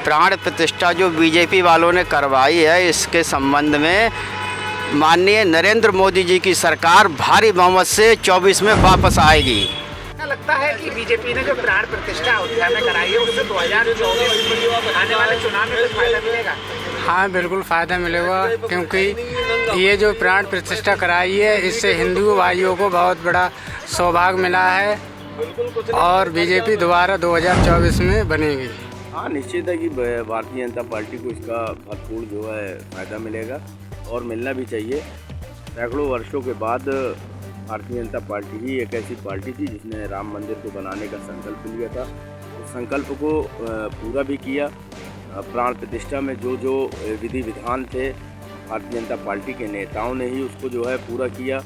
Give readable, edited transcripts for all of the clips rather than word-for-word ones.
प्राण प्रतिष्ठा जो बीजेपी वालों ने करवाई है, इसके संबंध में माननीय नरेंद्र मोदी जी की सरकार भारी बहुमत से 24 में वापस आएगी। क्या लगता है कि बीजेपी ने जो प्राण प्रतिष्ठा अयोध्या में कराई है उससे 2024 आने वाले चुनाव में कुछ फायदा मिलेगा? हाँ, बिल्कुल फ़ायदा मिलेगा, क्योंकि ये जो प्राण प्रतिष्ठा कराई है इससे हिंदू भाइयों को बहुत बड़ा सौभाग्य मिला है और बीजेपी दोबारा 2024 में बनेगी। हाँ, निश्चित है कि भारतीय जनता पार्टी को इसका भरपूर जो है फ़ायदा मिलेगा और मिलना भी चाहिए। सैकड़ों वर्षों के बाद भारतीय जनता पार्टी ही एक ऐसी पार्टी थी जिसने राम मंदिर को बनाने का संकल्प लिया था। उस संकल्प को पूरा भी किया। प्राण प्रतिष्ठा में जो जो विधि विधान थे, भारतीय जनता पार्टी के नेताओं ने ही उसको जो है पूरा किया।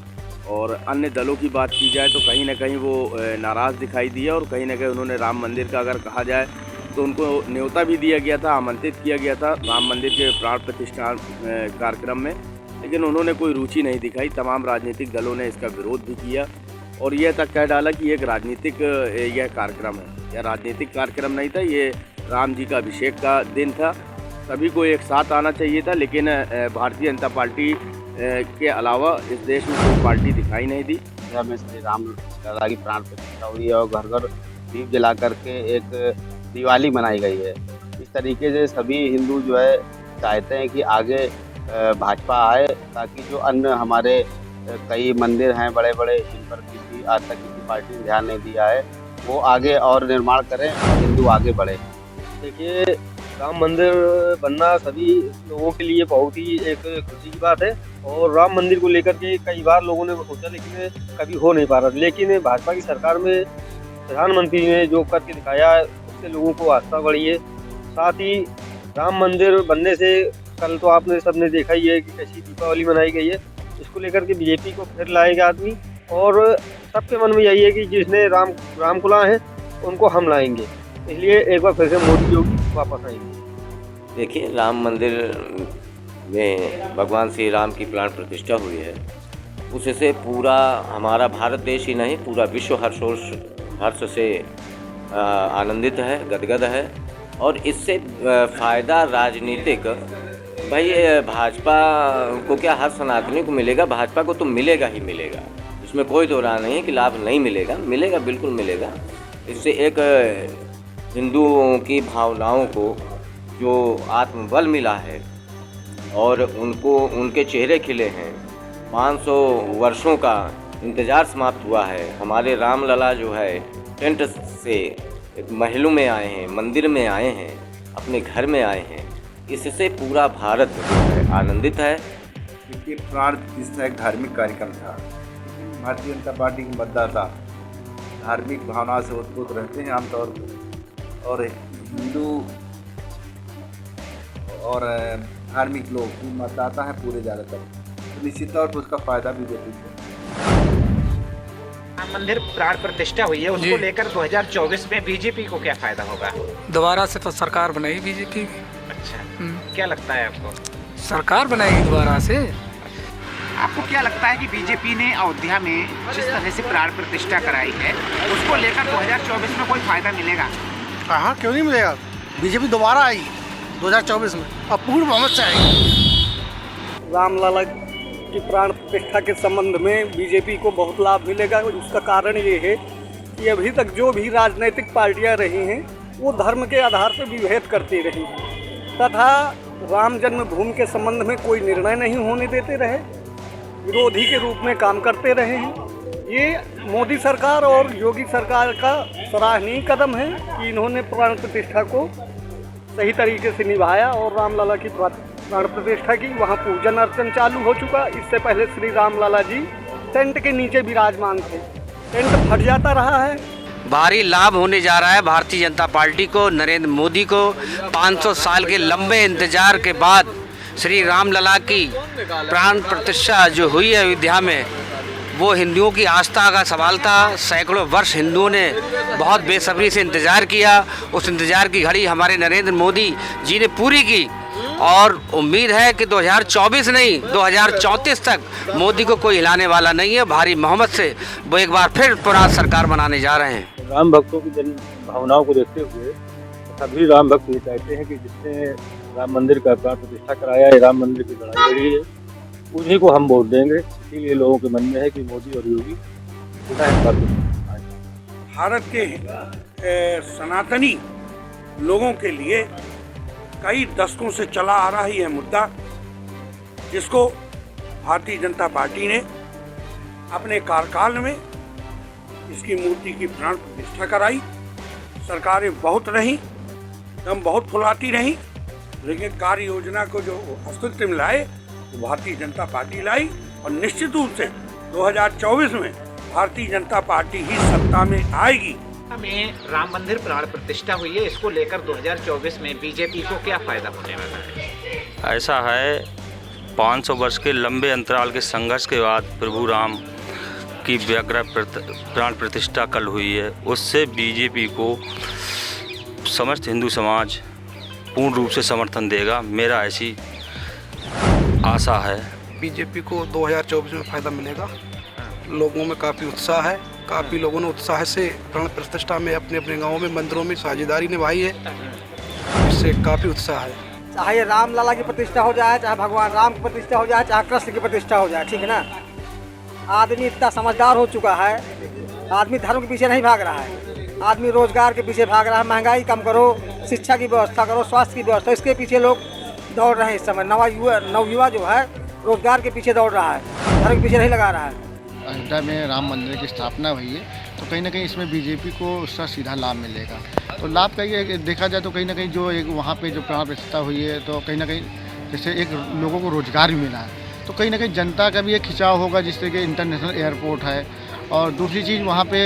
और अन्य दलों की बात की जाए तो कहीं ना कहीं वो नाराज़ दिखाई दिया और कहीं ना कहीं उन्होंने राम मंदिर का अगर कहा जाए तो उनको न्योता भी दिया गया था, आमंत्रित किया गया था राम मंदिर के प्राण प्रतिष्ठा कार्यक्रम में, लेकिन उन्होंने कोई रुचि नहीं दिखाई। तमाम राजनीतिक दलों ने इसका विरोध भी किया और यह तक कह डाला कि एक राजनीतिक यह कार्यक्रम है। यह राजनीतिक कार्यक्रम नहीं था, ये राम जी का अभिषेक का दिन था। सभी को एक साथ आना चाहिए था, लेकिन भारतीय जनता पार्टी के अलावा इस देश में कोई पार्टी दिखाई नहीं दी। में श्री राम लला की प्राण प्रतिष्ठा हुई है और घर घर दीप जला करके एक दिवाली मनाई गई है। इस तरीके से सभी हिंदू जो है चाहते हैं कि आगे भाजपा आए, ताकि जो अन्य हमारे कई मंदिर हैं बड़े बड़े जिन पर आज तक किसी पार्टी ने ध्यान नहीं दिया है, वो आगे और निर्माण करें और हिंदू आगे बढ़े। देखिए, राम मंदिर बनना सभी लोगों के लिए बहुत ही एक खुशी की बात है और राम मंदिर को लेकर के कई बार लोगों ने सोचा लेकिन कभी हो नहीं पा रहा। लेकिन भाजपा की सरकार में प्रधानमंत्री ने जो करके दिखाया है उससे लोगों को आस्था बढ़ी है। साथ ही राम मंदिर बनने से कल तो आपने सबने देखा ही है कि कैसी दीपावली मनाई गई है। इसको लेकर के बीजेपी को फिर लाएगा आदमी और सबके मन में यही है कि जिसने राम को लाए हैं उनको हम लाएंगे, इसलिए एक बार फिर से मोदी योगी वापस आएंगे। देखिए, राम मंदिर में भगवान श्री राम की प्राण प्रतिष्ठा हुई है, उससे पूरा हमारा भारत देश ही नहीं पूरा विश्व हर्ष से आनंदित है, गदगद है। और इससे फ़ायदा राजनीतिक, भाई भाजपा को क्या हर सनातनी को मिलेगा, भाजपा को तो मिलेगा ही मिलेगा, इसमें कोई दो राय नहीं है कि लाभ नहीं मिलेगा, मिलेगा, बिल्कुल मिलेगा। इससे एक हिंदुओं की भावनाओं को जो आत्मबल मिला है और उनको उनके चेहरे खिले हैं। 500 वर्षों का इंतज़ार समाप्त हुआ है। हमारे राम लला जो है टेंट से एक महलों में आए हैं, मंदिर में आए हैं, अपने घर में आए हैं। इससे पूरा भारत जो है आनंदित है। क्योंकि प्राण प्रतिष्ठा एक धार्मिक कार्यक्रम था। भारतीय जनता पार्टी के मतदाता धार्मिक भावना से उत्पुत रहते हैं आमतौर पर, और हिंदू और धार्मिक लोग मतदाता हैं पूरे ज़्यादातर, तो निश्चित तौर पर उसका फ़ायदा भी देती है। राम मंदिर प्राण प्रतिष्ठा हुई है, उसको लेकर 2024 में बीजेपी को क्या फायदा होगा? दोबारा से तो सरकार बनाएगी बीजेपी। अच्छा, क्या लगता है आपको? सरकार बनाएगी दोबारा से। आपको क्या लगता है कि बीजेपी ने अयोध्या में जिस तरह से प्राण प्रतिष्ठा कराई है उसको लेकर 2024 में कोई फायदा मिलेगा? हाँ, क्यों नहीं मिलेगा। बीजेपी दोबारा आएगी 2024 में और पूर्ण बहुमत से आएगी। रामलला की प्राण प्रतिष्ठा के संबंध में बीजेपी को बहुत लाभ मिलेगा। उसका कारण ये है कि अभी तक जो भी राजनीतिक पार्टियां रही हैं वो धर्म के आधार पर विभेद करती रही हैं तथा राम जन्मभूमि के संबंध में कोई निर्णय नहीं होने देते रहे, विरोधी के रूप में काम करते रहे हैं। ये मोदी सरकार और योगी सरकार का सराहनीय कदम है कि इन्होंने प्राण प्रतिष्ठा को सही तरीके से निभाया और रामलला की प्राण प्रतिष्ठा की। वहाँ पूजन अर्चन चालू हो चुका। इससे पहले श्री रामलला जी टेंट के नीचे विराजमान थे, टेंट फट जाता रहा है। भारी लाभ होने जा रहा है भारतीय जनता पार्टी को, नरेंद्र मोदी को। 500 साल के लंबे इंतजार के बाद श्री रामलला की प्राण प्रतिष्ठा जो हुई है अयोध्या में, वो हिंदुओं की आस्था का सवाल था। सैकड़ों वर्ष हिंदुओं ने बहुत बेसब्री से इंतज़ार किया। उस इंतज़ार की घड़ी हमारे नरेंद्र मोदी जी ने पूरी की और उम्मीद है कि 2024 नहीं 2034 तक मोदी को कोई हिलाने वाला नहीं है। भारी बहुमत से वो एक बार फिर पुरानी सरकार बनाने जा रहे हैं। राम भक्तों की जन भावनाओं को देखते हुए सभी राम भक्त ये चाहते हैं कि जिसने राम मंदिर का प्राण प्रतिष्ठा कराया है, राम मंदिर की लड़ाई लड़ी है, उन्हीं को हम वोट देंगे। इसीलिए लोगों के मन में है कि मोदी और योगी भारत के सनातनी लोगों के लिए कई दशकों से चला आ रहा यह मुद्दा, जिसको भारतीय जनता पार्टी ने अपने कार्यकाल में इसकी मूर्ति की प्राण प्रतिष्ठा कराई। सरकारें बहुत रहीं, दम बहुत फुलाती रहीं, लेकिन कार्य योजना को जो अस्तित्व में लाए वो भारतीय जनता पार्टी लाई, और निश्चित रूप से 2024 में भारतीय जनता पार्टी ही सत्ता में आएगी। में राम मंदिर प्राण प्रतिष्ठा हुई है, इसको लेकर 2024 में बीजेपी को क्या फायदा होने वाला है? ऐसा है, 500 वर्ष के लंबे अंतराल के संघर्ष के बाद प्रभु राम की विग्रह प्राण प्रतिष्ठा कल हुई है। उससे बीजेपी को समस्त हिंदू समाज पूर्ण रूप से समर्थन देगा, मेरा ऐसी आशा है। बीजेपी को 2024 में फ़ायदा मिलेगा। लोगों में काफ़ी उत्साह है, काफ़ी लोगों ने उत्साह से प्राण प्रतिष्ठा में अपने अपने गाँवों में मंदिरों में साझेदारी निभाई है, इससे काफ़ी उत्साह है। चाहे राम लला की प्रतिष्ठा हो जाए, चाहे भगवान राम की प्रतिष्ठा हो जाए, चाहे कृष्ण की प्रतिष्ठा हो जाए, ठीक है ना। आदमी इतना समझदार हो चुका है, आदमी धर्म के पीछे नहीं भाग रहा है, आदमी रोजगार के पीछे भाग रहा है। महंगाई कम करो, शिक्षा की व्यवस्था करो, स्वास्थ्य की व्यवस्था, इसके पीछे लोग दौड़ रहे हैं इस समय। नवयुवा जो है रोजगार के पीछे दौड़ रहा है, धर्म के पीछे नहीं लगा रहा है। अयोध्या में राम मंदिर की स्थापना हुई है, तो कहीं ना कहीं इसमें बीजेपी को उसका सीधा लाभ मिलेगा। तो लाभ का ये देखा जाए तो कहीं ना कहीं जो एक वहाँ पे जो प्राण प्रतिष्ठा हुई है, तो कहीं ना कहीं जैसे एक लोगों को रोजगार भी मिला है, तो कहीं ना कहीं जनता का भी एक खिंचाव होगा, जिससे कि इंटरनेशनल एयरपोर्ट है। और दूसरी चीज़ वहाँ पे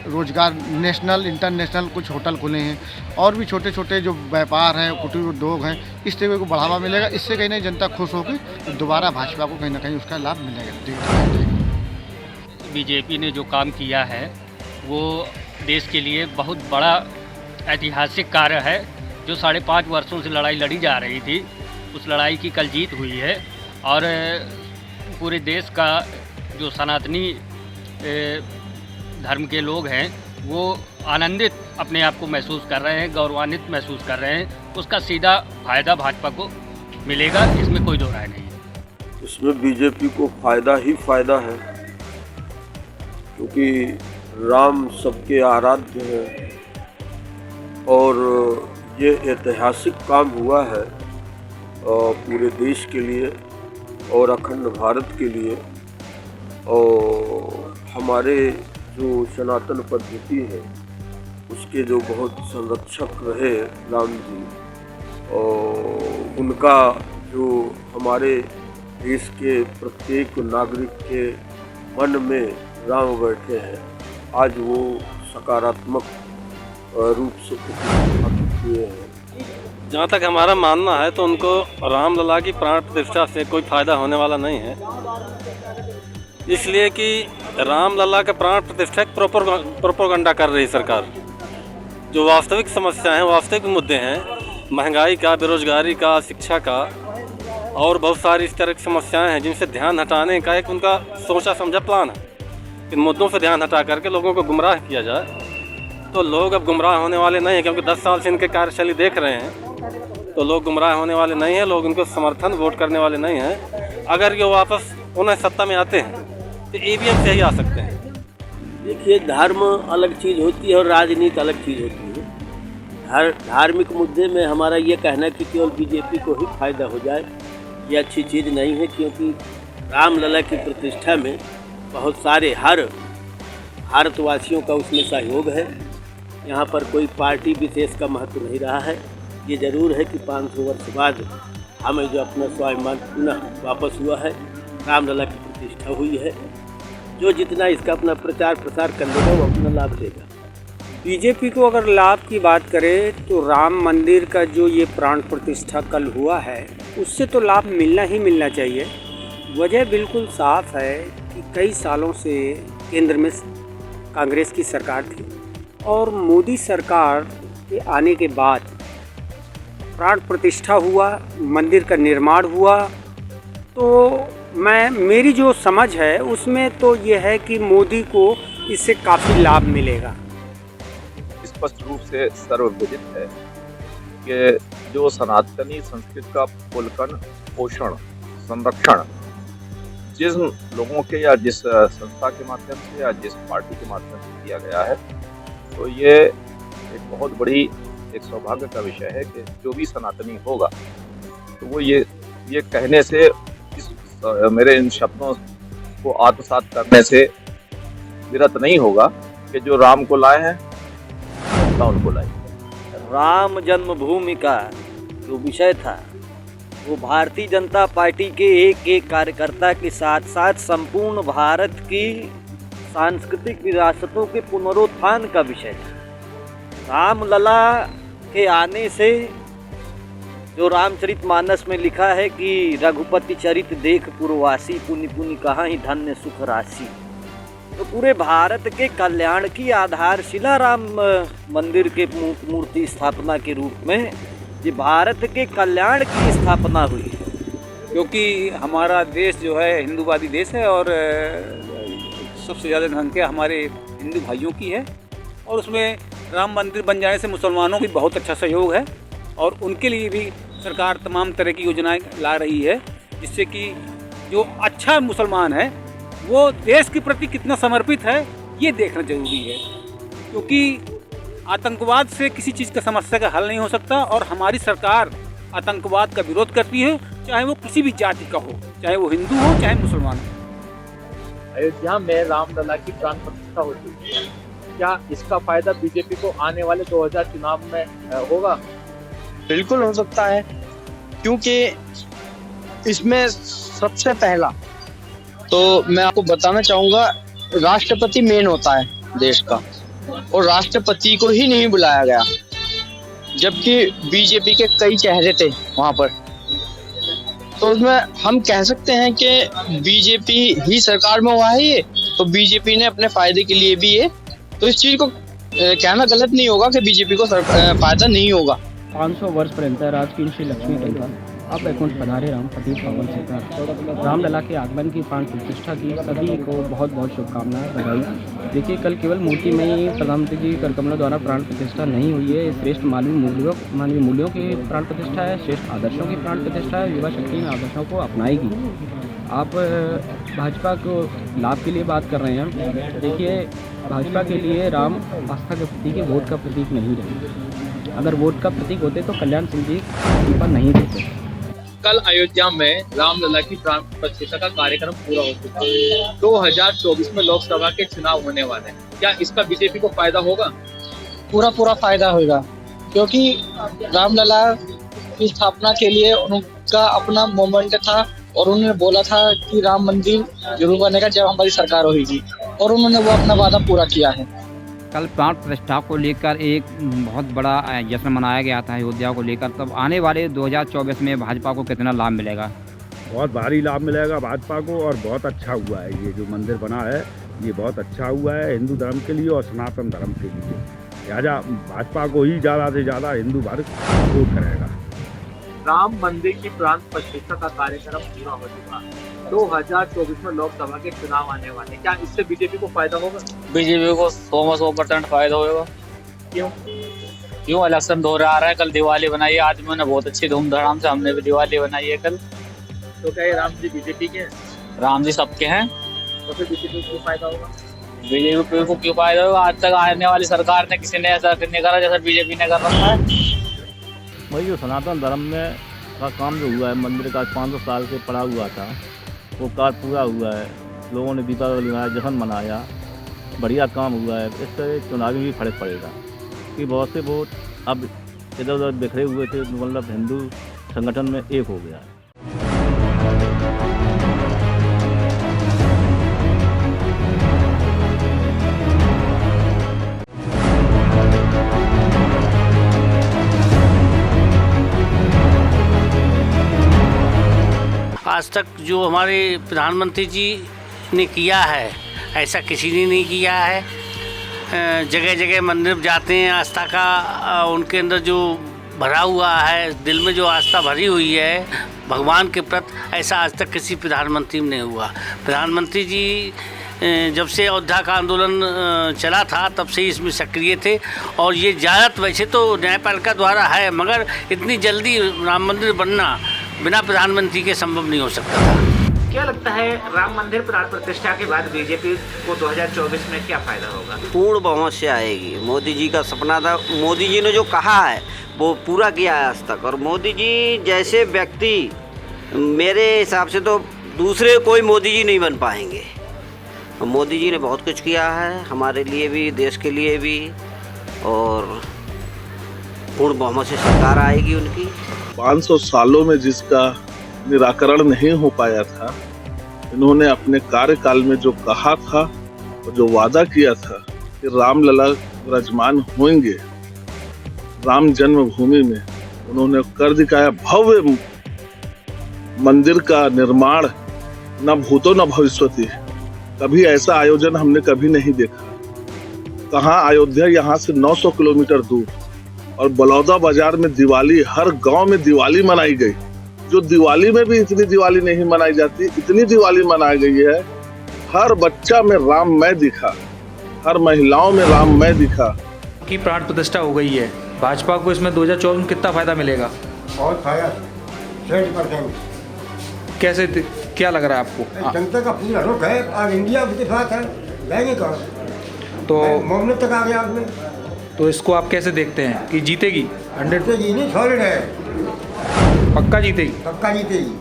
रोजगार नेशनल इंटरनेशनल कुछ होटल खुले हैं, और भी छोटे छोटे जो व्यापार हैं, कुटीर उद्योग हैं, इस तरह को बढ़ावा मिलेगा। इससे कहीं ना जनता खुश होकर दोबारा भाजपा को कहीं ना कहीं उसका लाभ मिलेगा। बीजेपी ने जो काम किया है वो देश के लिए बहुत बड़ा ऐतिहासिक कार्य है। जो 5.5 वर्षों से लड़ाई लड़ी जा रही थी, उस लड़ाई की कल जीत हुई है, और पूरे देश का जो सनातनी धर्म के लोग हैं वो आनंदित अपने आप को महसूस कर रहे हैं, गौरवान्वित महसूस कर रहे हैं। उसका सीधा फायदा भाजपा को मिलेगा, इसमें कोई दो राय नहीं है। इसमें बीजेपी को फ़ायदा ही फ़ायदा है, क्योंकि राम सबके आराध्य हैं, और ये ऐतिहासिक काम हुआ है पूरे देश के लिए और अखंड भारत के लिए। और हमारे जो सनातन पद्धति है उसके जो बहुत संरक्षक रहे राम जी, और उनका जो हमारे देश के प्रत्येक नागरिक के मन में राम बैठे हैं, आज वो सकारात्मक रूप से प्रतिष्ठित हुए हैं। जहाँ तक हमारा मानना है तो उनको रामलला की प्राण प्रतिष्ठा से कोई फ़ायदा होने वाला नहीं है, इसलिए कि रामलला का प्राण प्रतिष्ठा एक प्रोपेगेंडा कर रही सरकार। जो वास्तविक समस्याएं हैं, वास्तविक मुद्दे हैं, महंगाई का, बेरोजगारी का, शिक्षा का, और बहुत सारी इस तरह की समस्याएं हैं जिनसे ध्यान हटाने का एक उनका सोचा समझा प्लान है। इन मुद्दों से ध्यान हटा करके लोगों को गुमराह किया जाए, तो लोग अब गुमराह होने वाले नहीं हैं, क्योंकि 10 साल से इनके कार्यशैली देख रहे हैं, तो लोग गुमराह होने वाले नहीं हैं, लोग इनको समर्थन वोट करने वाले नहीं हैं। अगर ये वापस उन्हें सत्ता में आते हैं तो ईवीएम से ही आ सकते हैं। देखिए, धर्म अलग चीज़ होती है और राजनीति अलग चीज़ होती है। हर धार्मिक मुद्दे में हमारा ये कहना है कि केवल बीजेपी को ही फायदा हो जाए, ये अच्छी चीज़ नहीं है, क्योंकि रामलला की प्रतिष्ठा में बहुत सारे हर भारतवासियों का उसमें सहयोग है। यहाँ पर कोई पार्टी विशेष का महत्व नहीं रहा है। ये ज़रूर है कि 500 वर्ष बाद हमें जो अपना स्वाभिमान पुनः वापस हुआ है, रामलला की प्रतिष्ठा हुई है, जो जितना इसका अपना प्रचार प्रसार कर लेगा वो अपना लाभ देगा। बीजेपी को अगर लाभ की बात करें तो राम मंदिर का जो ये प्राण प्रतिष्ठा कल हुआ है, उससे तो लाभ मिलना ही मिलना चाहिए। वजह बिल्कुल साफ है कि कई सालों से केंद्र में कांग्रेस की सरकार थी, और मोदी सरकार के आने के बाद प्राण प्रतिष्ठा हुआ, मंदिर का निर्माण हुआ। तो मेरी जो समझ है उसमें तो ये है कि मोदी को इससे काफ़ी लाभ मिलेगा। स्पष्ट रूप से सर्वविदित है कि जो सनातनी संस्कृति का पुलकन पोषण संरक्षण जिस लोगों के या जिस संस्था के माध्यम से या जिस पार्टी के माध्यम से किया गया है, तो ये एक बहुत बड़ी एक सौभाग्य का विषय है कि जो भी सनातनी होगा तो वो ये कहने से मेरे इन शब्दों को आत्मसात करने से विरत नहीं होगा कि जो राम को लाए हैं जनता उनको लाई। राम जन्मभूमि का जो विषय था वो भारतीय जनता पार्टी के एक एक कार्यकर्ता के साथ साथ संपूर्ण भारत की सांस्कृतिक विरासतों के पुनरुत्थान का विषय था। रामलला के आने से जो रामचरितमानस में लिखा है कि रघुपति चरित देख पुरवासी, पुनि पुनि कहाँ ही धन्य सुख राशि, तो पूरे भारत के कल्याण की आधारशिला राम मंदिर के मूर्ति स्थापना के रूप में ये भारत के कल्याण की स्थापना हुई। क्योंकि हमारा देश जो है हिंदूवादी देश है और सबसे ज़्यादा जनसंख्या हमारे हिंदू भाइयों की है और उसमें राम मंदिर बन जाने से मुसलमानों की बहुत अच्छा सहयोग है और उनके लिए भी सरकार तमाम तरह की योजनाएं ला रही है, जिससे कि जो अच्छा मुसलमान है वो देश के प्रति कितना समर्पित है ये देखना जरूरी है। क्योंकि आतंकवाद से किसी चीज़ का समस्या का हल नहीं हो सकता और हमारी सरकार आतंकवाद का विरोध करती है, चाहे वो किसी भी जाति का हो, चाहे वो हिंदू हो चाहे मुसलमान हो। अयोध्या में रामलला की प्राण प्रतिष्ठा हो चुकी है, क्या इसका फायदा बीजेपी को आने वाले 2000 चुनाव में होगा? बिल्कुल हो सकता है, क्योंकि इसमें सबसे पहला तो मैं आपको बताना चाहूँगा राष्ट्रपति मेन होता है देश का और राष्ट्रपति को ही नहीं बुलाया गया, जबकि बीजेपी के कई चेहरे थे वहाँ पर। तो उसमें हम कह सकते हैं कि बीजेपी ही सरकार में हुआ है ये, तो बीजेपी ने अपने फायदे के लिए भी ये, तो इस चीज़ को कहना गलत नहीं होगा कि बीजेपी को फायदा नहीं होगा। 500 वर्षपर्यंत राजकीय श्री लक्ष्मी टेम्पल अब अकाउंट पधारे राम प्रदीप पवन सरकार रामलला के आगमन की प्राण प्रतिष्ठा की सभी को बहुत बहुत शुभकामनाएं बधाई। देखिए, कल केवल मूर्ति में ही प्रधानमंत्री जी कर कमलों द्वारा प्राण प्रतिष्ठा नहीं हुई है, श्रेष्ठ मानवीय मूल्यों की प्राण प्रतिष्ठा है, श्रेष्ठ आदर्शों की प्राण प्रतिष्ठा है। युवा शक्ति इन आदर्शों को अपनाएगी। आप भाजपा को लाभ के लिए बात कर रहे हैं, देखिए भाजपा के लिए राम आस्था के प्रतीक है, वोट का प्रतीक नहीं रहे। अगर वोट का प्रतीक होते तो कल्याण सिंह जी पर नहीं देते। कल अयोध्या में रामलला की प्राण प्रतिष्ठा का कार्यक्रम पूरा हो चुका है। 2024 में लोकसभा के चुनाव होने वाले हैं, क्या इसका बीजेपी को फायदा होगा? पूरा फायदा होगा, क्योंकि रामलला की स्थापना के लिए उनका अपना मोमेंट था और उन्होंने बोला था कि राम मंदिर जरूर बनेगा जब हमारी सरकार होगी, और उन्होंने वो अपना वादा पूरा किया है। कल प्राण प्रतिष्ठा को लेकर एक बहुत बड़ा जश्न मनाया गया था अयोध्या को लेकर, तब आने वाले 2024 में भाजपा को कितना लाभ मिलेगा? बहुत भारी लाभ मिलेगा भाजपा को, और बहुत अच्छा हुआ है ये जो मंदिर बना है, ये बहुत अच्छा हुआ है हिंदू धर्म के लिए और सनातन धर्म के लिए। लिहाजा भाजपा को ही ज़्यादा से ज़्यादा हिंदू भारत सपोर्ट करेगा। राम मंदिर की प्राण प्रतिष्ठा का कार्यक्रम पूरा हो चुका है। 2024 में लोकसभा के चुनाव आने वाले, क्या इससे बीजेपी को फायदा होगा? बीजेपी को 100% फायदा होगा। क्यों? इलेक्शन दौर आ रहा है, कल दिवाली बनाई है आदमियों ने बहुत अच्छी धूमधाम से, हमने भी दिवाली बनाई है कल। तो क्या ये राम जी बीजेपी के? राम जी सबके हैं, तो फिर बीजेपी को फायदा होगा? बीजेपी को क्यों फायदा होगा? आज तक आने वाली सरकार ने किसी ने ऐसा नहीं करा जैसा बीजेपी ने कर रखा है। वही जो सनातन धर्म में का काम जो हुआ है, मंदिर का 500 साल से पड़ा हुआ था, वो कार्य पूरा हुआ है। लोगों ने दीपावली मनाया, जश्न मनाया, बढ़िया काम हुआ है। इससे चुनावी भी फर्क पड़ेगा कि बहुत से वोट अब इधर उधर बिखरे हुए थे, मतलब हिंदू संगठन में एक हो गया है। आज तक जो हमारे प्रधानमंत्री जी ने किया है ऐसा किसी ने नहीं किया है। जगह जगह मंदिर जाते हैं, आस्था का उनके अंदर जो भरा हुआ है, दिल में जो आस्था भरी हुई है भगवान के प्रति, ऐसा आज तक किसी प्रधानमंत्री में नहीं हुआ। प्रधानमंत्री जी जब से अयोध्या का आंदोलन चला था तब से इसमें सक्रिय थे। और ये ज़्यादातर वैसे तो न्यायपालिका द्वारा है, मगर इतनी जल्दी राम मंदिर बनना बिना प्रधानमंत्री के संभव नहीं हो सकता था। क्या लगता है राम मंदिर प्राण प्रतिष्ठा के बाद बीजेपी को 2024 में क्या फायदा होगा? पूर्ण बहुमत से आएगी। मोदी जी का सपना था, मोदी जी ने जो कहा है वो पूरा किया है आज तक। और मोदी जी जैसे व्यक्ति मेरे हिसाब से तो दूसरे कोई मोदी जी नहीं बन पाएंगे। मोदी जी ने बहुत कुछ किया है हमारे लिए भी, देश के लिए भी, और पूर्ण बहुमत से सरकार आएगी उनकी। 500 सालों में जिसका निराकरण नहीं हो पाया था, इन्होंने अपने कार्यकाल में जो कहा था और जो वादा किया था कि रामलला विराजमान होंगे राम जन्मभूमि में, उन्होंने कर दिखाया। भव्य मंदिर का निर्माण, न भूतो न भविष्यति। कभी ऐसा आयोजन हमने कभी नहीं देखा। कहाँ अयोध्या यहाँ से 900 किलोमीटर दूर, और बलौदा बाजार में दिवाली, हर गांव में दिवाली मनाई गई। जो दिवाली में भी इतनी दिवाली नहीं मनाई जाती, इतनी दिवाली मनाई गई है। हर बच्चा में राममय दिखा, हर महिलाओं में राममय दिखा। की प्राण प्रतिष्ठा हो गई है, भाजपा को इसमें 2024 में कितना फायदा मिलेगा? बहुत फायदा, 100%। कैसे, क्या लग रहा है आपको? जनता का पूरा रुख है, और इंडिया के साथ है, जाएंगे कहाँ? तो मोहम्मद तक आ गया आपने। तो इसको आप कैसे देखते हैं कि जीतेगी? 100 नहीं, सॉलिड है, पक्का जीतेगी। पक्का जीतेगी।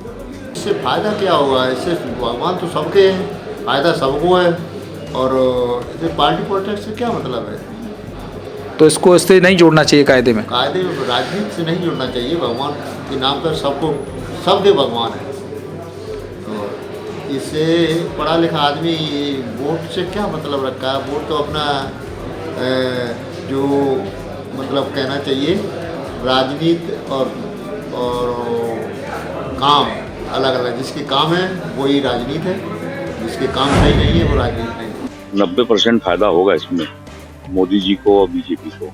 इससे फायदा क्या होगा? इससे भगवान तो सबके हैं, फायदा सबको है। और इसे पार्टी पॉलिटिक्स से क्या मतलब है? तो इसको इससे नहीं जोड़ना चाहिए कायदे में। कायदे में राजनीति से नहीं जोड़ना चाहिए। भगवान के नाम पर सबको, सबके भगवान है। तो इससे पढ़ा लिखा आदमी वोट से क्या मतलब रखा है? वोट तो अपना जो मतलब कहना चाहिए, राजनीति और काम अलग अलग। जिसके काम है वही राजनीति है, जिसके काम सही नहीं है वो राजनीति नहीं। 90% फायदा होगा इसमें मोदी जी को और बीजेपी को,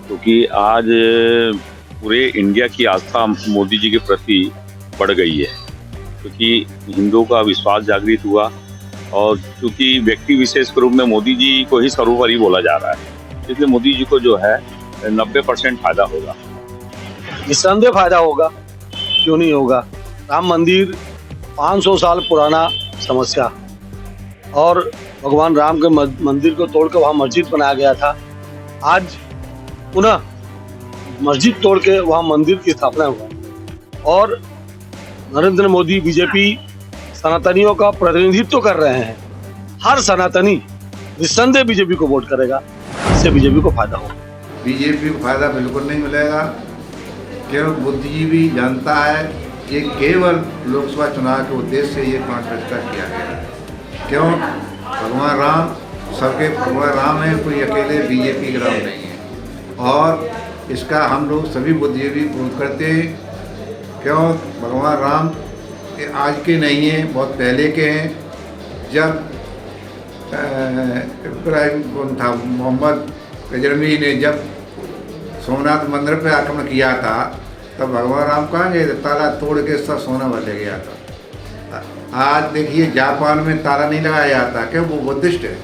क्योंकि आज पूरे इंडिया की आस्था मोदी जी के प्रति बढ़ गई है, क्योंकि हिंदुओं का विश्वास जागृत हुआ। और क्योंकि व्यक्ति विशेष के रूप में मोदी जी को ही सर्वोपरि बोला जा रहा है, इसलिए मोदी जी को जो है 90% फायदा होगा। निस्संदेह फायदा होगा, क्यों नहीं होगा। राम मंदिर 500 साल पुराना समस्या, और भगवान राम के मंदिर को तोड़कर वहाँ मस्जिद बनाया गया था। आज पुनः मस्जिद तोड़ के वहाँ मंदिर की स्थापना हुआ, और नरेंद्र मोदी बीजेपी सनातनियों का प्रतिनिधित्व कर रहे हैं। हर सनातनी निस्संदेह बीजेपी को वोट करेगा, इससे बीजेपी को फायदा होगा। बीजेपी को फायदा बिल्कुल नहीं मिलेगा, क्यों? बुद्धिजीवी जानता है ये केवल लोकसभा चुनाव के उद्देश्य से ये प्राण प्रतिष्ठा किया गया। क्यों? भगवान राम सबके भगवान राम है, कोई अकेले बीजेपी का राम नहीं है। और इसका हम लोग सभी बुद्धिजीवी विरोध करते हैं। क्यों? भगवान राम आज के नहीं हैं, बहुत पहले के हैं। जब इब्राहिम कौन था, मोहम्मद गजनवी ने जब सोमनाथ मंदिर पे आक्रमण किया था, तब भगवान राम कहाँ गए थे? ताला तोड़ के सब सोना भर ले गया था। आज देखिए जापान में ताला नहीं लगाया जाता, क्यों? वो बुद्धिस्ट है,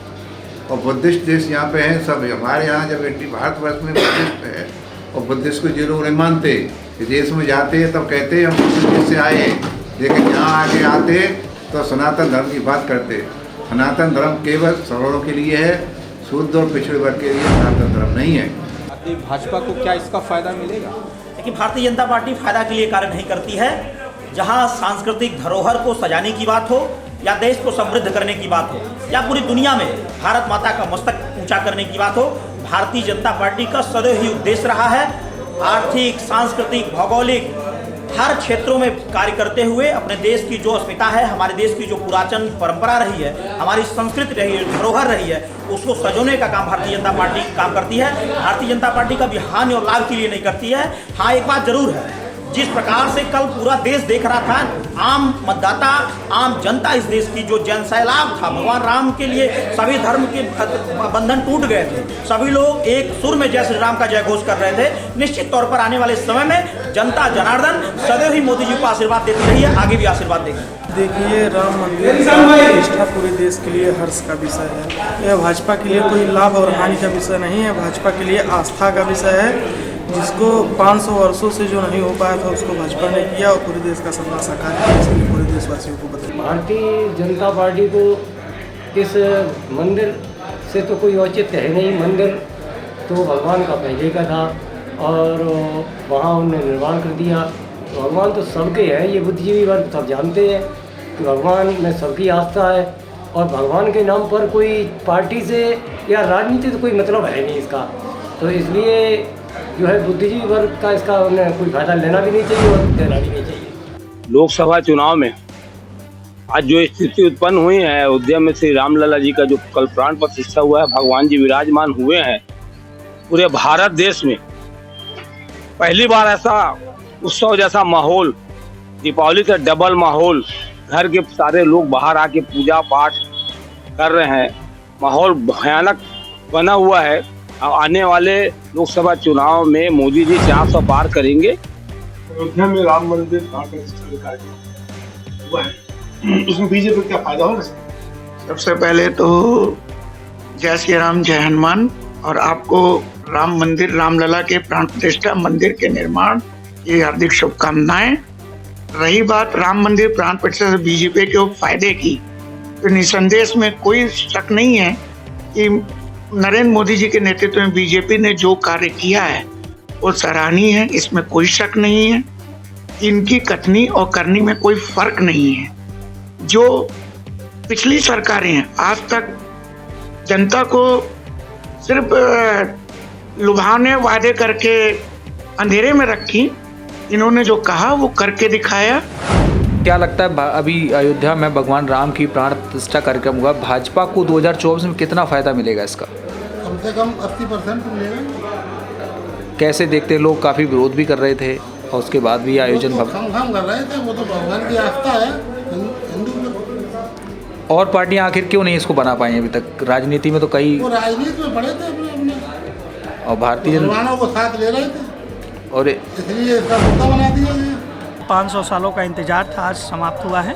और बुद्धिस्ट देश यहाँ पे हैं सब। हमारे यहाँ जब भारतवर्ष में बुद्धिस्ट है और बुद्धिस्ट को जो लोग नहीं मानते, विदेश में जाते हैं तब कहते हैं हम बुद्धिस्ट देश से आए हैं, लेकिन यहाँ आगे आते तो सनातन धर्म की बात करते। सनातन धर्म केवल सवर्णों के लिए है, शुद्ध और पिछड़े वर्ग के लिए सनातन धर्म नहीं है। भाजपा को क्या इसका फायदा मिलेगा? लेकिन भारतीय जनता पार्टी फायदा के लिए कार्य नहीं करती है। जहां सांस्कृतिक धरोहर को सजाने की बात हो, या देश को समृद्ध करने की बात हो, या पूरी दुनिया में भारत माता का मस्तक ऊंचा करने की बात हो, भारतीय जनता पार्टी का सदैव ही उद्देश्य रहा है आर्थिक, सांस्कृतिक, भौगोलिक हर क्षेत्रों में कार्य करते हुए अपने देश की जो अस्मिता है, हमारे देश की जो पुरातन परंपरा रही है, हमारी संस्कृति रही है, धरोहर रही है, उसको सजोने का काम भारतीय जनता पार्टी काम करती है। भारतीय जनता पार्टी का भी हानि और लाभ के लिए नहीं करती है। हाँ, एक बात जरूर है, जिस प्रकार से कल पूरा देश देख रहा था, आम मतदाता, आम जनता इस देश की जो जन सैलाब था, भगवान राम के लिए सभी धर्म के बंधन टूट गए थे, सभी लोग एक सुर में जय श्री राम का जय घोष कर रहे थे। निश्चित तौर पर आने वाले समय में जनता जनार्दन सदैव ही मोदी जी को आशीर्वाद देती रही है, आगे भी आशीर्वाद देगी। देखिए, राम मंदिर का प्रतिष्ठा पूरे देश के लिए हर्ष का विषय है। यह भाजपा के लिए कोई लाभ और हानि का विषय नहीं है, भाजपा के लिए आस्था का विषय है। जिसको 500 वर्षों से जो नहीं हो पाया था उसको भाजपा ने किया और पूरे देश का सपना साकार किया। इसके लिए पूरे देशवासियों को बताया। भारतीय जनता पार्टी को इस मंदिर से तो कोई औचित्य है नहीं। मंदिर तो भगवान का पहले का था और वहाँ उन्होंने निर्माण कर दिया। भगवान तो सबके हैं, ये बुद्धिजीवी वर्ग सब जानते हैं कि भगवान में सबकी आस्था है और भगवान के नाम पर कोई पार्टी से या राजनीति से कोई मतलब है नहीं इसका। तो इसलिए जो है बुद्धिजीवी वर्ग का इसका उन्हें कोई फायदा लेना भी नहीं चाहिए और देना भी नहीं चाहिए। लोकसभा चुनाव में आज जो स्थिति उत्पन्न हुई है अयोध्या में श्री रामलला जी का जो कल प्राण प्रतिष्ठा हुआ है, भगवान जी विराजमान हुए हैं पूरे भारत देश में। पहली बार ऐसा उत्सव जैसा माहौल, दीपावली का डबल माहौल, घर के सारे लोग बाहर आके पूजा पाठ कर रहे हैं, माहौल भयानक बना हुआ है। आने वाले लोकसभा चुनाव में मोदी जी 400 पार करेंगे। अयोध्या में राम मंदिर प्राण प्रतिष्ठा का कार्यक्रम हुआ है, उसमें बीजेपी को क्या फायदा होगा? सबसे पहले तो जय श्री राम, जय हनुमान। और आपको राम मंदिर, रामलला के प्राण प्रतिष्ठा मंदिर के निर्माण की हार्दिक शुभकामनाएं। रही बात राम मंदिर प्राण प्रतिष्ठा से बीजेपी के फायदे की, तो निसंदेह में कोई शक नहीं है कि नरेंद्र मोदी जी के नेतृत्व में बीजेपी ने जो कार्य किया है वो सराहनीय है, इसमें कोई शक नहीं है। इनकी कथनी और करनी में कोई फर्क नहीं है। जो पिछली सरकारें हैं आज तक जनता को सिर्फ लुभावने वादे करके अंधेरे में रखी, इन्होंने जो कहा वो करके दिखाया। क्या लगता है अभी अयोध्या में भगवान राम की प्राण प्रतिष्ठा कार्यक्रम हुआ, भाजपा को 2024 में कितना फायदा मिलेगा इसका? कम से कम 80% मिलेगा। कैसे देखते हैं? लोग काफ़ी विरोध भी कर रहे थे और उसके बाद भी आयोजन खम कर रहे थे। वो तो भगवान की आस्था है हिंदू। और पार्टियां आखिर क्यों नहीं इसको बना पाई अभी तक? राजनीति में तो कई वो राजनीति में पड़े थे अपने और भारतीय मुसलमानों को साथ ले रहे थे और इसलिए इसका मुद्दा बना दिया गया। 500 सालों का इंतजार था, आज समाप्त हुआ है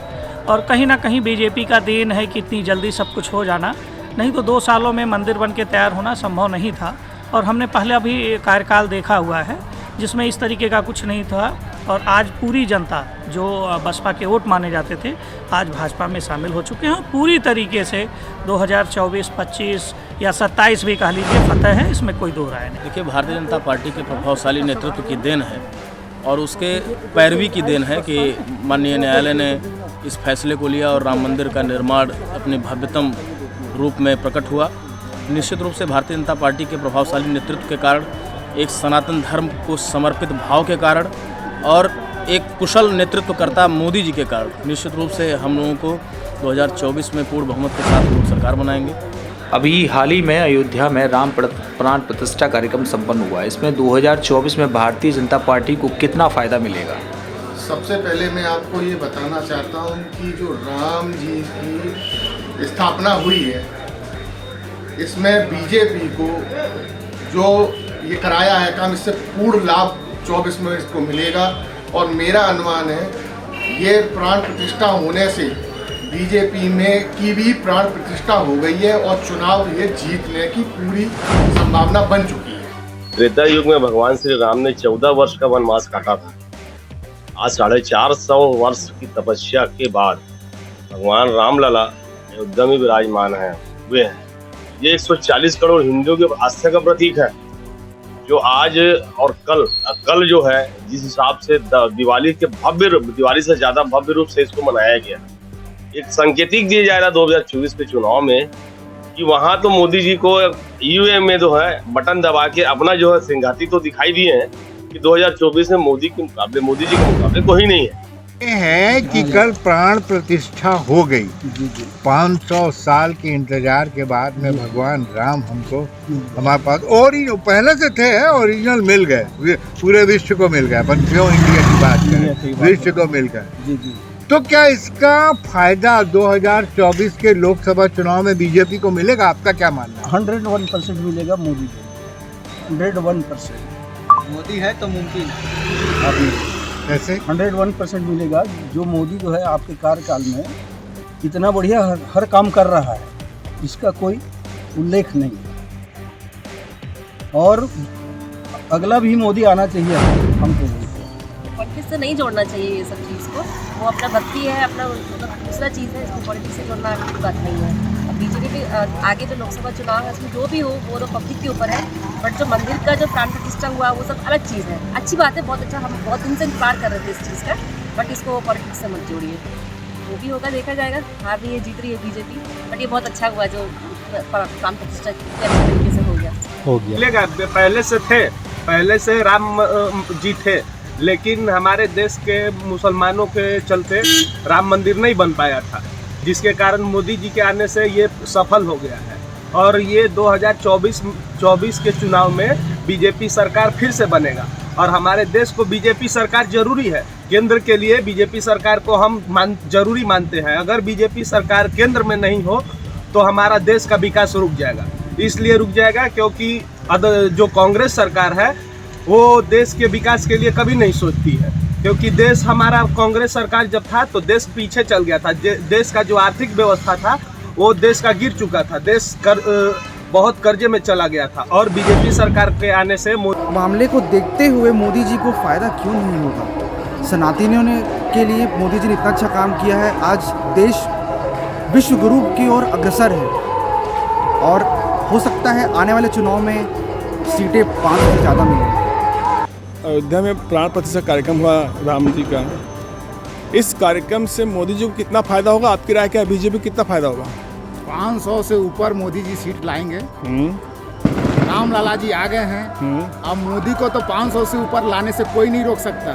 और कहीं ना कहीं बीजेपी का देन है कि इतनी जल्दी सब कुछ हो जाना। नहीं तो 2 सालों में मंदिर बन के तैयार होना संभव नहीं था। और हमने पहले अभी कार्यकाल देखा हुआ है जिसमें इस तरीके का कुछ नहीं था। और आज पूरी जनता जो बसपा के वोट माने जाते थे आज भाजपा में शामिल हो चुके हैं। पूरी तरीके से 2024, 25 या 27 भी कह लीजिए फतह है, इसमें कोई दो राय नहीं। देखिए, भारतीय जनता पार्टी के प्रभावशाली नेतृत्व की देन है और उसके पैरवी की देन है कि माननीय न्यायालय ने इस फैसले को लिया और राम मंदिर का निर्माण अपने भव्यतम रूप में प्रकट हुआ। निश्चित रूप से भारतीय जनता पार्टी के प्रभावशाली नेतृत्व के कारण, एक सनातन धर्म को समर्पित भाव के कारण और एक कुशल नेतृत्वकर्ता मोदी जी के कारण निश्चित रूप से हम लोगों को 2024 में पूर्ण बहुमत के साथ लोग सरकार बनाएंगे। अभी हाल ही में अयोध्या में राम प्राण प्रतिष्ठा कार्यक्रम संपन्न हुआ है। इसमें 2024 में भारतीय जनता पार्टी को कितना फ़ायदा मिलेगा? सबसे पहले मैं आपको ये बताना चाहता हूँ कि जो राम जी की स्थापना हुई है इसमें बीजेपी को जो ये कराया है काम, इससे पूर्ण लाभ 24 में इसको मिलेगा। और मेरा अनुमान है ये प्राण प्रतिष्ठा होने से बीजेपी में की भी प्राण प्रतिष्ठा हो गई है और चुनाव ये जीतने की पूरी संभावना बन चुकी है। त्रेता युग में भगवान श्री राम ने 14 वर्ष का वनवास काटा था। आज 450 वर्ष की तपस्या के बाद भगवान रामलला अयोध्या में विराजमान हुए हैं। ये 140 करोड़ हिंदुओं की आस्था का प्रतीक है जो आज और कल जो है जिस हिसाब से दिवाली से ज्यादा भव्य रूप से इसको मनाया गया। एक संकेतिक दिया जा रहा 2024 के चुनाव में कि वहां तो मोदी जी को ईवीएम में जो है बटन दबा के अपना जो है सिंघाती तो दिखाई दिए हैं कि 2024 में मोदी जी के मुकाबले कोई नहीं है कि कल प्राण प्रतिष्ठा हो गई। 500 साल के इंतजार के बाद में भगवान राम हमको हमारे पास पहले से थे ओरिजिनल मिल गए, पूरे विश्व को मिल गए। अपन क्यों इंडिया की बात करें, विश्व को मिल गए। तो क्या इसका फायदा 2024 के लोकसभा चुनाव में बीजेपी को मिलेगा? आपका क्या मानना है? 101% मिलेगा मोदी को, 101%। मोदी है तो मुमकिन अभी कैसे? 101% मिलेगा। जो मोदी जो है आपके कार्यकाल में इतना बढ़िया हर काम कर रहा है, इसका कोई उल्लेख नहीं है। और अगला भी मोदी आना चाहिए हमको। पॉलिटिक्स से नहीं जोड़ना चाहिए ये सब चीज़ को। वो अपना भक्ति है, अपना मतलब दूसरा चीज़ है, इसको पॉलिटिक्स से जोड़ना की बात नहीं है। अब बीजेपी के आगे जो लोकसभा चुनाव है उसमें जो भी हो वो तो पब्लिक के ऊपर है, बट जो मंदिर का जो प्राण प्रतिष्ठा हुआ वो सब अलग चीज़ है। अच्छी बात है, बहुत अच्छा, हम बहुत दिन से इंतजार कर रहे थे इस चीज़ का, बट इसको पॉलिटिक्स से मत जोड़िए। वो भी होगा, देखा जाएगा। हार रही है, जीत रही है बीजेपी, बट ये बहुत अच्छा हुआ जो प्राण प्रतिष्ठा अच्छे तरीके से हो गया। पहले से राम जी थे, लेकिन हमारे देश के मुसलमानों के चलते राम मंदिर नहीं बन पाया था, जिसके कारण मोदी जी के आने से ये सफल हो गया है। और ये 2024 के चुनाव में बीजेपी सरकार फिर से बनेगा और हमारे देश को बीजेपी सरकार जरूरी है। केंद्र के लिए बीजेपी सरकार को हम जरूरी मानते हैं। अगर बीजेपी सरकार केंद्र में नहीं हो तो हमारा देश का विकास रुक जाएगा। इसलिए रुक जाएगा क्योंकि जो कांग्रेस सरकार है वो देश के विकास के लिए कभी नहीं सोचती है, क्योंकि देश हमारा कांग्रेस सरकार जब था तो देश पीछे चल गया था। देश का जो आर्थिक व्यवस्था था वो देश का गिर चुका था, देश बहुत कर्जे में चला गया था। और बीजेपी सरकार के आने से मामले को देखते हुए मोदी जी को फ़ायदा क्यों नहीं होगा? सनातनियों ने के लिए मोदी जी ने इतना अच्छा काम किया है। आज देश विश्व गुरु की ओर अग्रसर है और हो सकता है आने वाले चुनाव में सीटें 5 से ज़्यादा मिलें। अयोध्या में प्राण प्रतिष्ठा कार्यक्रम हुआ राम जी का। इस कार्यक्रम से मोदी जी को कितना फायदा होगा, आपकी राय क्या है? बीजेपी को कितना फायदा होगा? 500 से ऊपर मोदी जी सीट लाएंगे। राम लला जी आ गए हैं। अब मोदी को तो 500 से ऊपर लाने से कोई नहीं रोक सकता।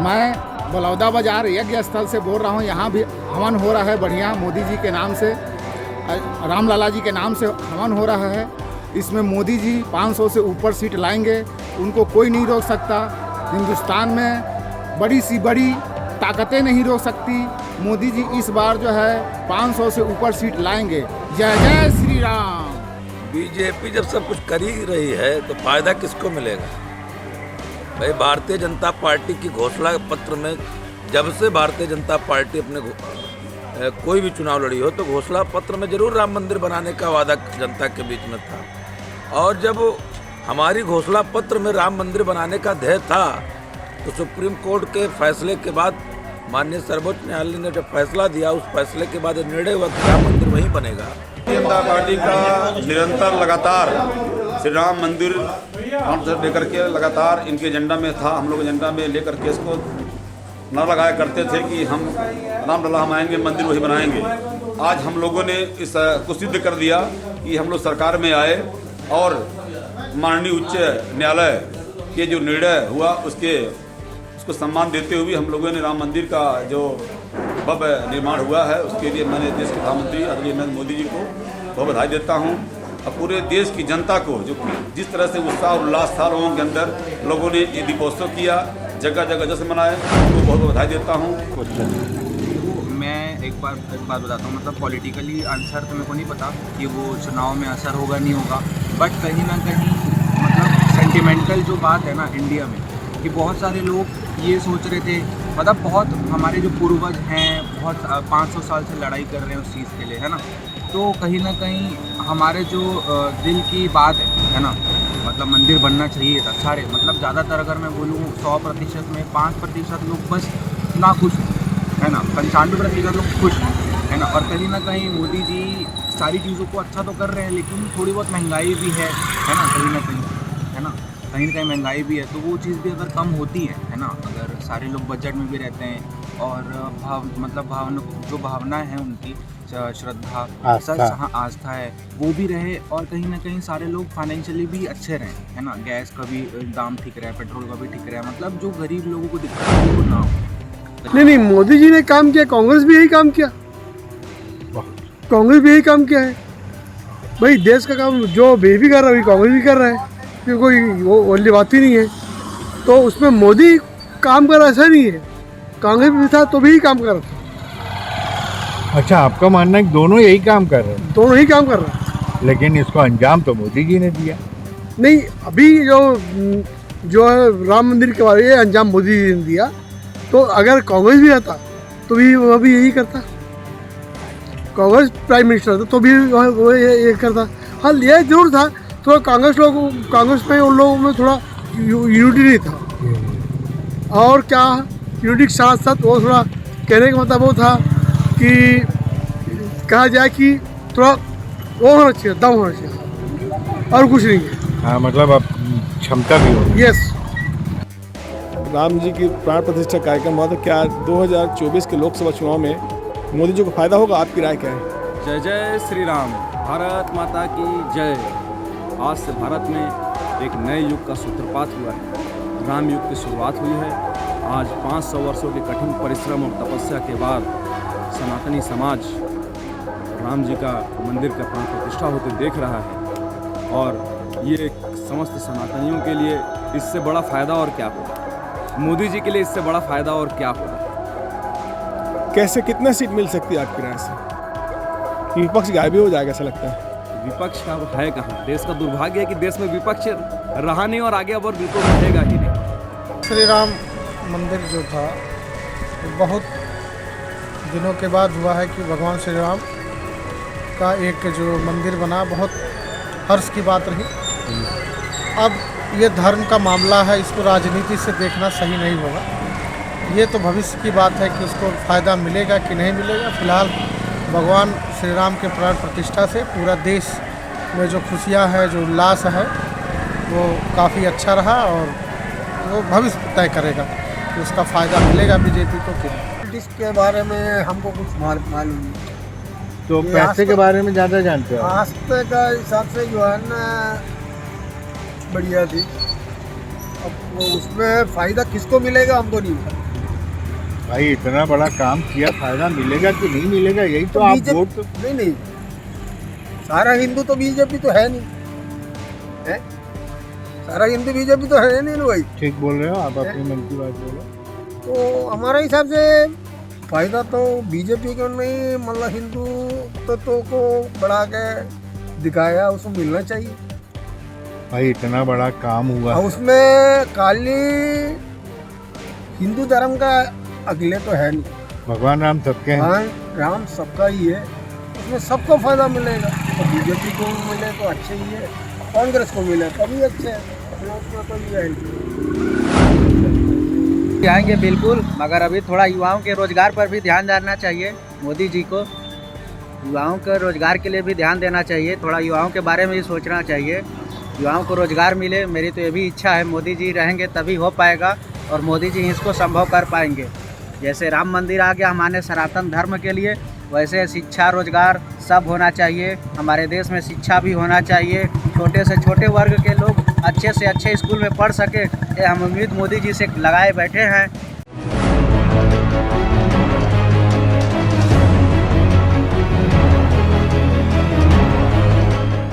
मैं बलौदा बाजार यज्ञ स्थल से बोल रहा हूँ। यहाँ भी हवन हो रहा है बढ़िया, मोदी जी के नाम से, राम लला जी के नाम से हवन हो रहा है। इसमें मोदी जी 500 से ऊपर सीट लाएंगे, उनको कोई नहीं रोक सकता। हिंदुस्तान में बड़ी सी बड़ी ताकतें नहीं रोक सकती। मोदी जी इस बार जो है 500 से ऊपर सीट लाएंगे। जय जय श्री राम। बीजेपी जब सब कुछ कर ही रही है तो फायदा किसको मिलेगा भाई? भारतीय जनता पार्टी की घोषणा पत्र में, जब से भारतीय जनता पार्टी अपने कोई भी चुनाव लड़ी हो तो घोषणा पत्र में जरूर राम मंदिर बनाने का वादा जनता के बीच में था। और जब हमारी घोषणा पत्र में राम मंदिर बनाने का ध्येय था तो सुप्रीम कोर्ट के फैसले के बाद माननीय सर्वोच्च न्यायालय ने जब फैसला दिया, उस फैसले के बाद निर्णय हुआ कि राम मंदिर वहीं बनेगा। जनता पार्टी का निरंतर लगातार श्री राम मंदिर लेकर के लगातार इनके एजेंडा में था। हम लोग एजेंडा में लेकर के इसको न लगाया करते थे कि हम राम लला हम आएंगे मंदिर वही बनाएंगे। आज हम लोगों ने को सिद्ध कर दिया कि हम लोग सरकार में आए और माननीय उच्च न्यायालय के जो निर्णय हुआ उसको सम्मान देते हुए हम लोगों ने राम मंदिर का जो भव्य निर्माण हुआ है उसके लिए मैंने देश के प्रधानमंत्री आदरणीय नरेंद्र मोदी जी को बहुत बधाई देता हूं। और पूरे देश की जनता को जो जिस तरह से उत्साह और उल्लास था लोगों के अंदर, लोगों ने ये दीपोत्सव किया, जगह जगह जश्न मनाए, उनको बहुत बधाई देता हूँ। मैं एक बात बताता हूँ, मतलब पॉलिटिकली आंसर तो मेरे को नहीं पता कि वो चुनाव में असर होगा नहीं होगा, बट कहीं ना कहीं मतलब सेंटिमेंटल जो बात है ना इंडिया में, कि बहुत सारे लोग ये सोच रहे थे, मतलब बहुत हमारे जो पूर्वज हैं बहुत 500 साल से लड़ाई कर रहे हैं उस चीज़ के लिए, है ना। तो कहीं ना कहीं हमारे जो दिल की बात है ना, मतलब मंदिर बनना चाहिए था सारे, मतलब ज़्यादातर अगर मैं बोलूँ 100% में 5% लोग बस ना खुश है ना, 95% लोग खुश है ना। और कहीं ना कहीं मोदी जी सारी चीज़ों को अच्छा तो कर रहे हैं, लेकिन थोड़ी बहुत महंगाई भी है ना, कहीं ना कहीं महंगाई भी है, तो वो चीज़ भी अगर कम होती है ना, अगर सारे लोग बजट में भी रहते हैं और जो भावनाएं हैं उनकी, श्रद्धा, आस्था है वो भी रहे, और कहीं ना कहीं सारे लोग फाइनेंशियली भी अच्छे रहें, है ना। गैस का भी दाम ठीक रहा है, पेट्रोल का भी ठीक रहा है, मतलब जो गरीब लोगों को दिक्कत है वो ना हो। नहीं, मोदी जी ने काम किया, कांग्रेस भी यही काम किया, कांग्रेस भी यही काम किया है भाई। देश का काम जो बीजेपी कर रहा है कांग्रेस भी कर रहा है, क्योंकि कोई वो वाली बात ही नहीं है। तो उसमें मोदी काम कर रहा ऐसा नहीं है, कांग्रेस भी था तो भी काम कर रहा था। अच्छा, आपका मानना है कि दोनों यही काम कर रहे हैं? दोनों ही काम कर रहे हैं, लेकिन इसको अंजाम तो मोदी जी ने दिया। नहीं, अभी जो जो है राम मंदिर के बारे में अंजाम मोदी जी ने दिया, तो अगर कांग्रेस भी आता तो भी वह भी यही करता। कांग्रेस प्राइम मिनिस्टर था तो भी वो ये करता। हाँ, ये जरूर था थोड़ा कांग्रेस में उन लोगों में थोड़ा यूनिटी नहीं था। और क्या यूनिटी के साथ साथ वो थोड़ा कहने का मतलब वो था कि कहा जाए कि थोड़ा वो होना चाहिए, दम होना चाहिए, और कुछ नहीं है। हाँ, मतलब अब क्षमता भी हो। यस। राम जी की प्राण प्रतिष्ठा कार्यक्रम हुआ, तो क्या 2024 के लोकसभा चुनाव में मोदी जी को फायदा होगा? आपकी राय क्या है? जय जय श्री राम, भारत माता की जय। आज से भारत में एक नए युग का सूत्रपात हुआ है। राम युग की शुरुआत हुई है। आज 500 वर्षों के कठिन परिश्रम और तपस्या के बाद सनातनी समाज राम जी का मंदिर का प्राण प्रतिष्ठा होते देख रहा है, और ये समस्त सनातनियों के लिए इससे बड़ा फ़ायदा और क्या होगा? मोदी जी के लिए इससे बड़ा फ़ायदा और क्या होगा? कैसे, कितना सीट मिल सकती है आपकी राय से? कि विपक्ष गायब हो जाएगा ऐसा लगता है? विपक्ष का है कहाँ? देश का दुर्भाग्य है कि देश में विपक्ष रहा नहीं और आगे अब और विपक्ष रहेगा ही नहीं। श्री राम मंदिर जो था बहुत दिनों के बाद हुआ है कि भगवान श्री राम का एक जो मंदिर बना, बहुत हर्ष की बात रही। अब ये धर्म का मामला है, इसको राजनीति से देखना सही नहीं होगा। ये तो भविष्य की बात है कि उसको फ़ायदा मिलेगा कि नहीं मिलेगा। फिलहाल भगवान श्री राम के प्राण प्रतिष्ठा से पूरा देश में जो खुशियाँ है, जो उल्लास है, वो काफ़ी अच्छा रहा, और वो भविष्य तय करेगा कि उसका फ़ायदा मिलेगा बीजेपी को कि नहीं। इसके बारे में हमको कुछ मालूम नहीं। तो पैसे के बारे में ज़्यादा जानते हो? आस्था का हिसाब से जो है ना बढ़िया थी। अब वो उसमें फ़ायदा किसको मिलेगा हमको नहीं पता। भाई इतना बड़ा काम किया, फायदा मिलेगा कि नहीं मिलेगा, यही तो आप वोट। नहीं, सारा हिंदू तो बीजेपी तो है नहीं है। सारा हिंदू बीजेपी तो है नहीं ना भाई। ठीक बोल रहे हो आप, अपने मन की बात बोलो। तो हमारे हिसाब से फायदा तो बीजेपी को नहीं, मतलब हिंदू तत्वों को बढ़ा के दिखाया, उसको मिलना चाहिए। भाई इतना बड़ा काम हुआ, उसमें खाली हिंदू धर्म का अकेले तो है नहीं। भगवान राम सबके हैं। हाँ, राम सबका ही है, उसमें सबको फायदा मिलेगा। तो बीजेपी को मिले तो अच्छे ही है, कांग्रेस को मिले तभी अच्छे है। आएंगे बिल्कुल, मगर अभी थोड़ा युवाओं के रोजगार पर भी ध्यान देना चाहिए। मोदी जी को युवाओं के रोजगार के लिए भी ध्यान देना चाहिए। थोड़ा युवाओं के बारे में भी सोचना चाहिए, युवाओं को रोजगार मिले। मेरी तो ये भी इच्छा है, मोदी जी रहेंगे तभी हो पाएगा, और मोदी जी इसको संभव कर पाएंगे। जैसे राम मंदिर आ गया हमारे सनातन धर्म के लिए, वैसे शिक्षा रोजगार सब होना चाहिए। हमारे देश में शिक्षा भी होना चाहिए, छोटे से छोटे वर्ग के लोग अच्छे से अच्छे स्कूल में पढ़ सके। ये हम उम्मीद मोदी जी से लगाए बैठे हैं।